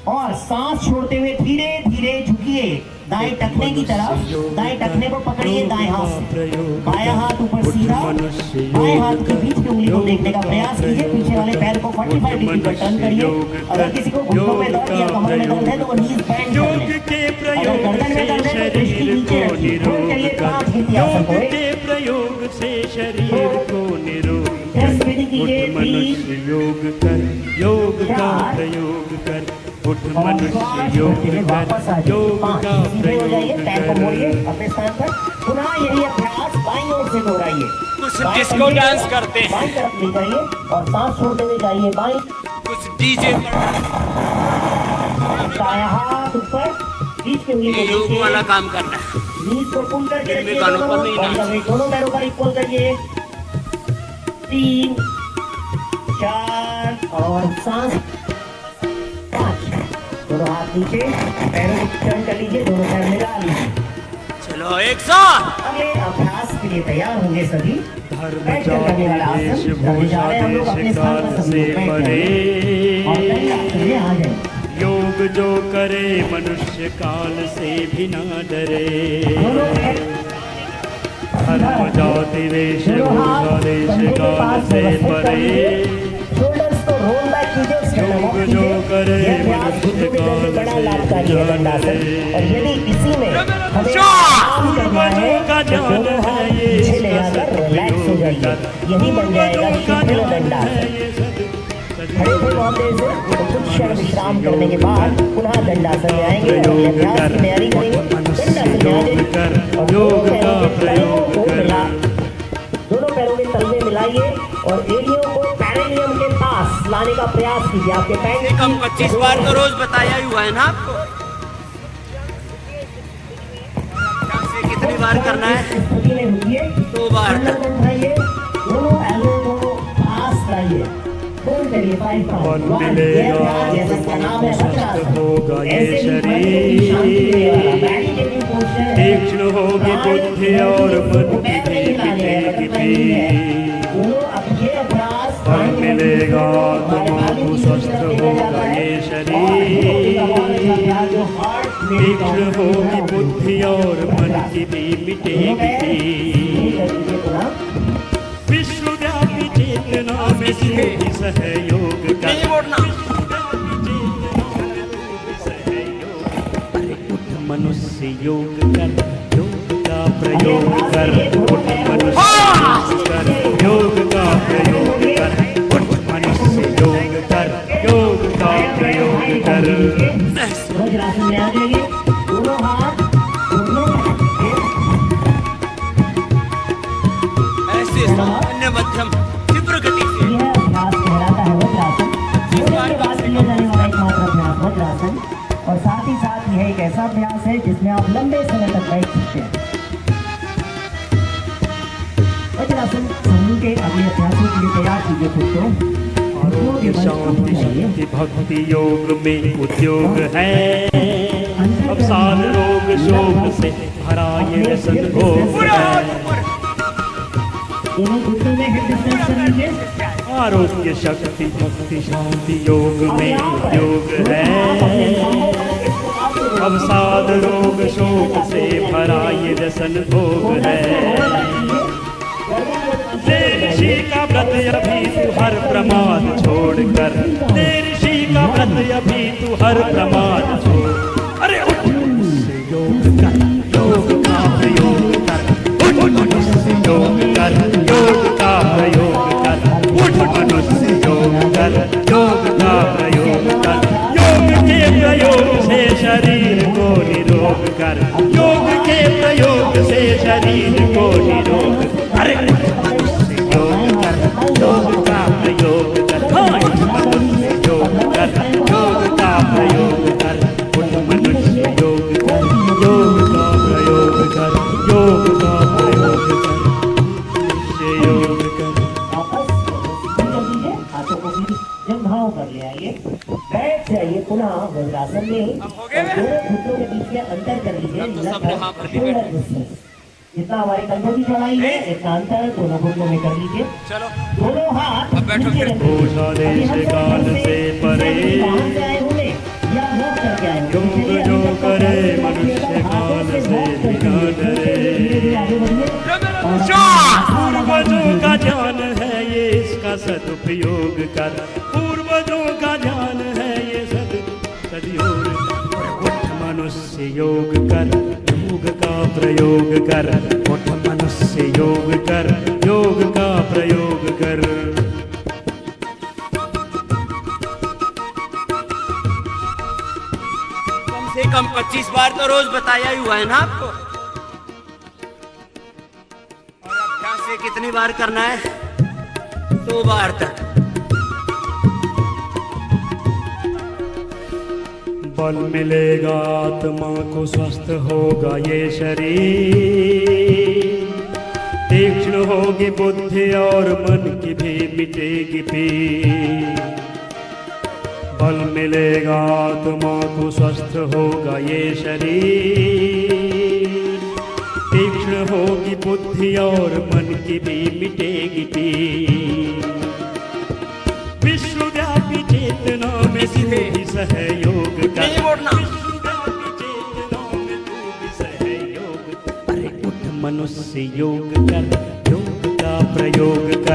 और सांस छोड़ते हुए धीरे धीरे झुकिए दाएं टखने की तरफ। दाएं टखने को पकड़िए दाएं हाथ से, बायां हाथ ऊपर सीधा, बाएं हाथ के बीच की उंगली को देखने का प्रयास कीजिए। पीछे वाले पैर को 45 डिग्री पर टर्न करिए। अगर किसी को घुटनों में दर्द या कमर में दर्द है तो वो नीज बैंड कर ले। अगर गर्दन में दर्द है तो दृष्टि नीचे रखिए। होल्ड करिए 5 गिनती आसन को। प्रयोग से शरीर को निरोग मनुष्य योग कर, योग का प्रयोग कर। उठ मनुष्य योग कर, योग का प्रयोग कर। अपने स्थान पर पुनः यही अभ्यास बाईं ओर से दोहराइए। कुछ डिस्को डांस करते हैं, बाईं तरफ ले जाइए और सांस छोड़ते हुए जाइए बाईं। कुछ डीजे दायां हाथ ऊपर, बीच के उंगली को योग वाला काम करना है। नीज को पुल करके दिन में रखिए। गानों पर नहीं नाच। दोनों पैरों पर इक्वल करिए। 3 4 और सांस 5। दोनों हाथ नीचे, पैरों को टर्न कर लीजिए, दोनों पैर मिला लीजिए। चलो एक साथ। अगले अभ्यास के लिए तैयार होंगे सभी। धर्म देश भूषा देश काल से परे। आ जाए। योग जो करे मनुष्य काल से भी न डरे। धर्म जाति वेश भूषा देश काल से परे। योग जो करे मनुष्य काल से भी न डरे। और यदि इसी में हमें का ज्ञान है ये रिलैक्स हो जाइए, यही बन जाएगा शीतल दंडासन। खड़े थे बहुत देर से, तो कुछ क्षण विश्राम करने के बाद पुनः दंडासन में आएंगे और अभ्यास की तैयारी करेंगे। दंडासन में आ जाइए और दोनों पैरों में तलवे मिलाइए और एड़ियों को पैरेनियम के पास लाने का प्रयास कीजिए। आपके पैर कम 25 बार तो रोज बताया ही हुआ है ना आपको। कितनी बार करना है? स्थिति में रुकिए, 2 बार। दोनों एल्बो को पास लाइए। होल्ड करिए 5 मन मिलेगा जैसा नाम है स्वस्थ होगा ये शरीर। तीक्ष्ण होगी बुद्धि और मन मन मिलेगा तुम्हारा स्वस्थ होगा ये शरीर। तीक्ष्ण होगी बुद्धि और मन की भी मिटेगी। विश्वव्यापी चेतना में सिद्धि सहयोग का। मनुष्य योग कर, योग का प्रयोग कर। उठ मनुष्य कर, योग का प्रयोग कर। उठ मनुष्य योग कर, योग का प्रयोग कर। वज्रासन में आ जाइए, दोनों हाथ ऐसे अन्य मध्यम तीव्र गति से। यह अभ्यास कहलाता है वज्रासन। योगा के बाद किया जाने वाला एकमात्र अभ्यास वज्रासन, और साथ ही साथ यह एक ऐसा अभ्यास है जिसमें आप लंबे समय तक बैठ सकते हैं। वज्रासन समूह के अगले अभ्यासों के लिए तैयार कीजिए खुद को। आरोग्य शांति शक्ति भक्ति योग में उद्योग है। अब साल रोग शोक से भरा ये व्यसन भोग है। आरोग्य शक्ति भक्ति शांति योग में उद्योग है। अब साध रोग शोक से भरा ये व्यसन भोग है। ऋषि का व्रत अभी तू हर प्रमाद छोड़कर। ऋषि का व्रत अभी तू हर प्रमाद छोड़। अरे उठ योग कर, योग का प्रयोग कर। उठ मनुष्य योग कर, योग का प्रयोग कर। उठ मनुष्य योग कर, योग का प्रयोग कर। योग के प्रयोग से शरीर को निरोग कर। योग के प्रयोग से शरीर को निरोग। अरे योग कर, योग का प्रयोग कर। मनुष्य योग कर, योग का प्रयोग कर। उठ मनुष्य योग कर, योग का प्रयोग कर। योग का प्रयोग कर, मनुष्य योग कर। हाथों को भी जंघाओं पर ले आइए, बैठ जाइए पुनः वज्रासन में। दोनों घुटनों के बीच में अंतर कर लीजिए। जितना हमारी कंधों की चौड़ाई है इतना अंतर दोनों घुटनों में कर लीजिए। चलो दोनों हाथ अब बैठो नीचे फिर। रखिए। भूषा देश काल से परे। बाहर से आए होंगे या हो उपयोग कर, पूर्वजों का ज्ञान है ये सदियों। उठ मनुष्य योग कर, योग का प्रयोग कर, उठ मनुष्य योग कर, योग का प्रयोग कर। कम से कम 25 बार तो रोज बताया ही हुआ है ना आपको। और अभ्यास से कितनी बार करना है? 2 बार तक। बल मिलेगा आत्मा को, स्वस्थ होगा ये शरीर, तीक्ष्ण होगी बुद्धि और मन की भी मिटेगी पीर। बल मिलेगा आत्मा को, स्वस्थ होगा ये शरीर, तीक्ष्ण होगी बुद्धि और मन की भी मिटेगी पीर। विश्वव्यापी चेतना में तू भी सहयोग कर, नहीं बोलना। विश्वव्यापी चेतना में तू भी सहयोग। अरे उठ मनुष्य योग कर, योग का प्रयोग कर।